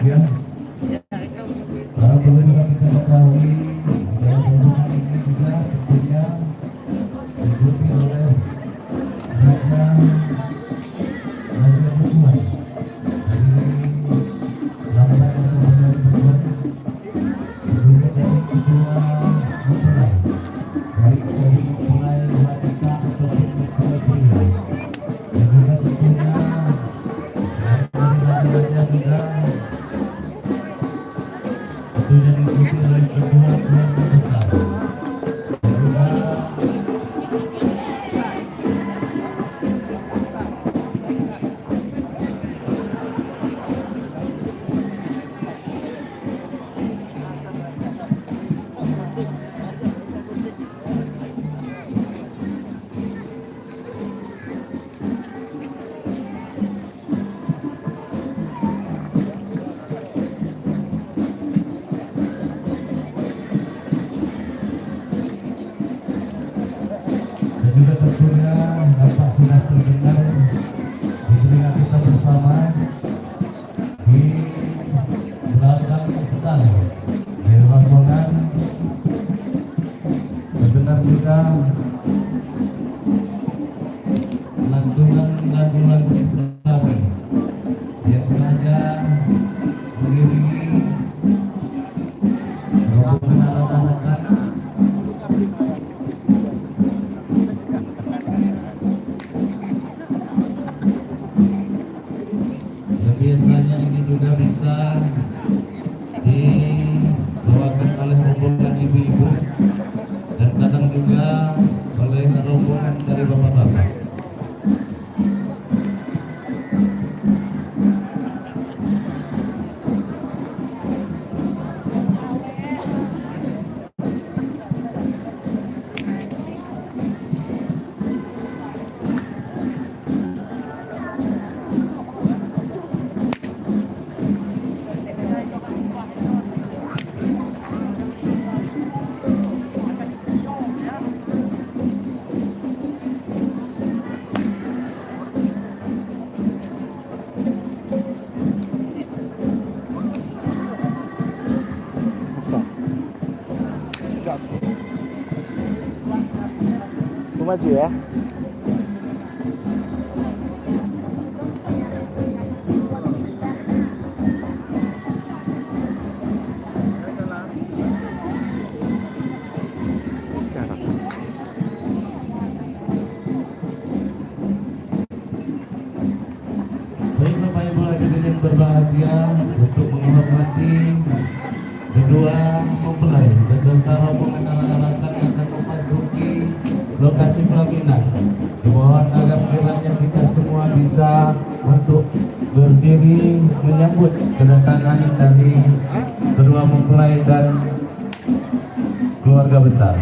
ya. Perlu juga kita ketahui bahwa rombongan ini juga tentunya diikuti oleh Raja Bukuan dari Lampung atau Raja Bukuan, juga dari kedua mempelai, baik dari mempelai wanita ataupun mempelai pria, dan juga tentunya dari raja-raja juga tentunya diikuti oleh kedua keluarga besar, dan juga tentunya dapat sudah terdengar di telinga kita bersama di belakang sekali di rombongan terdengar juga lantunan lagu-lagu Islami yang sengaja mengiringi rombongan anak-anak yang biasanya ini juga bisa dibawakan oleh rombongan ibu-ibu dan kadang juga oleh rombongan dari bapak-bapak. Aku maju ya. Sekarang. Baik Bapak Ibu hadirin yang berbahagia, untuk menghormati kedua mempelai beserta rombongan anak-anak akan memasuki lokasi pelaminan. Dimohon agar kiranya kita semua bisa untuk berdiri menyambut kedatangan dari kedua mempelai dan keluarga besar.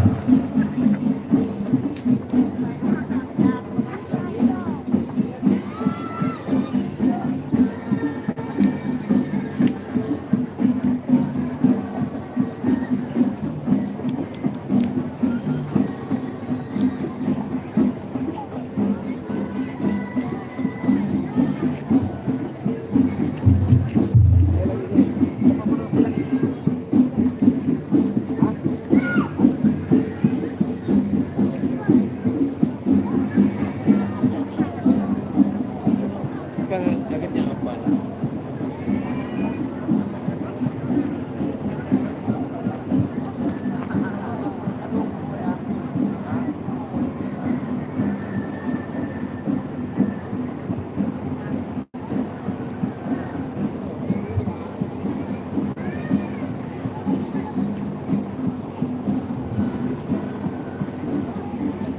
Jaketnya apa?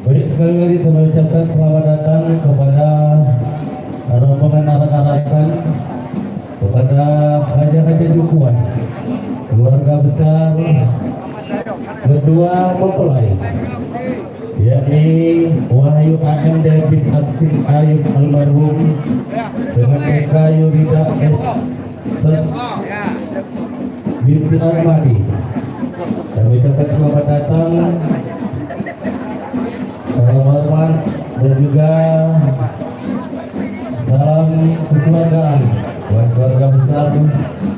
Baik, sekali lagi kami ucapkan selamat datang kepada rombongan arak-arakan, kepada Haja Jukuan, keluarga besar kedua mempelai, yakni Wahyu AM David Aksin Ayub almarhum dengan Eka Yurida S. binti Armadi. Kami ucapkan selamat datang, salam hormat dan juga salam kekeluargaan buat keluarga besar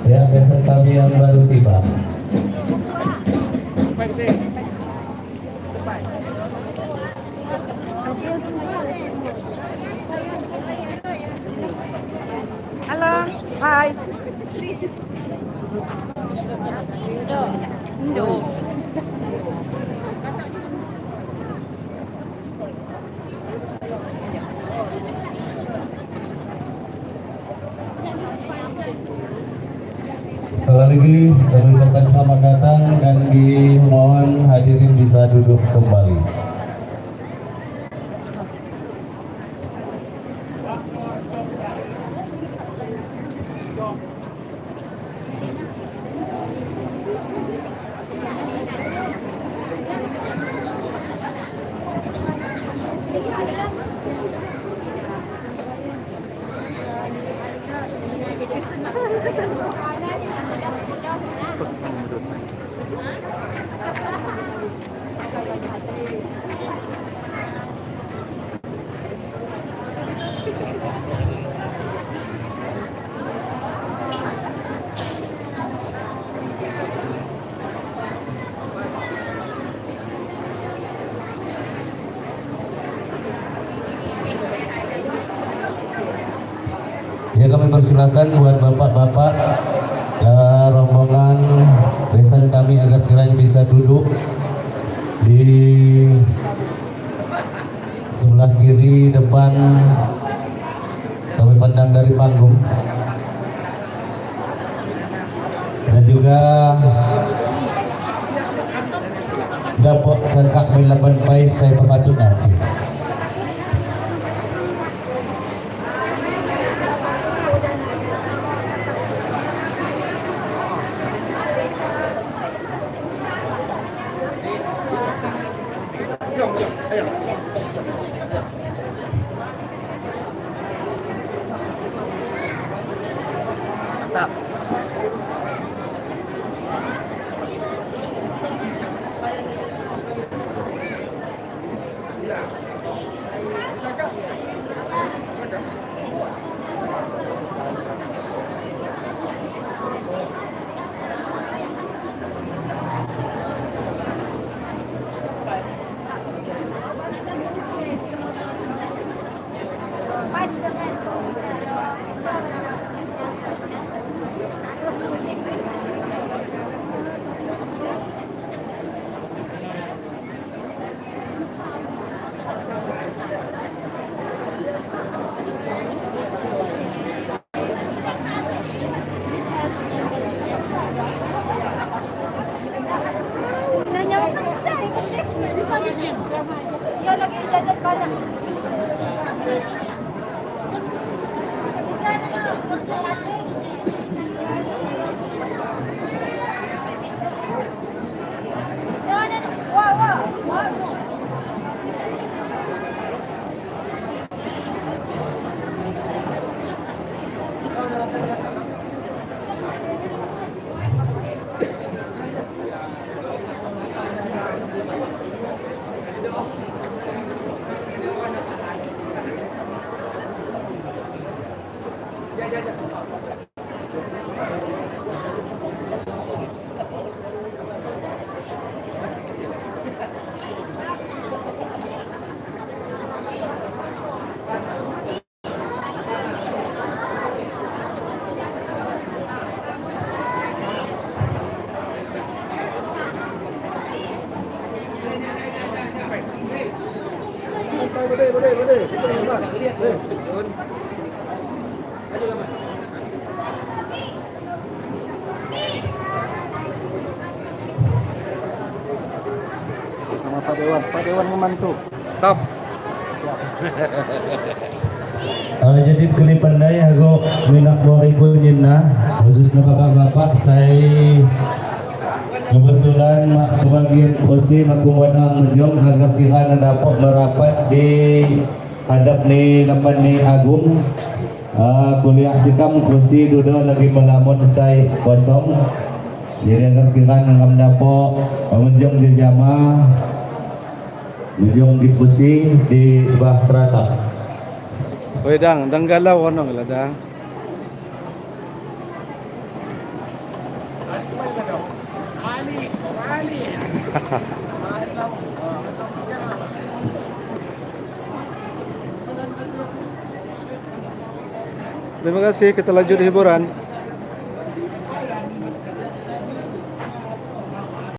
ya kami yang baru tiba. Halo, hai. Indo. Sekali lagi kami ucapkan selamat datang dan dimohon hadirin bisa duduk kembali. Ya, kami persilakan buat bapak-bapak dan rombongan besan kami agar kiranya bisa duduk di sebelah kiri depan kami pandang dari panggung, dan juga dapat cakap melaban pai saya berpatut nanti. Iya lagi jajan banyak. Wah, wah, wah. Sama Pak Dewan membantu. Top. Jadi kali pandai aku minak buang ibu nyina khususnya bapak-bapak saya kebetulan kebagian kursi makuan ang menjong agak kira dapat merapat di hadap ni lapan ni Agung. Kuliah sikam kursi duduk lagi melamun saya kosong, jadi agak kira ngam dapat menjong di jamaah menjong di kursi di bawah rata. Woi dang galau ono lah dang. Terima kasih, kita lanjut hiburan.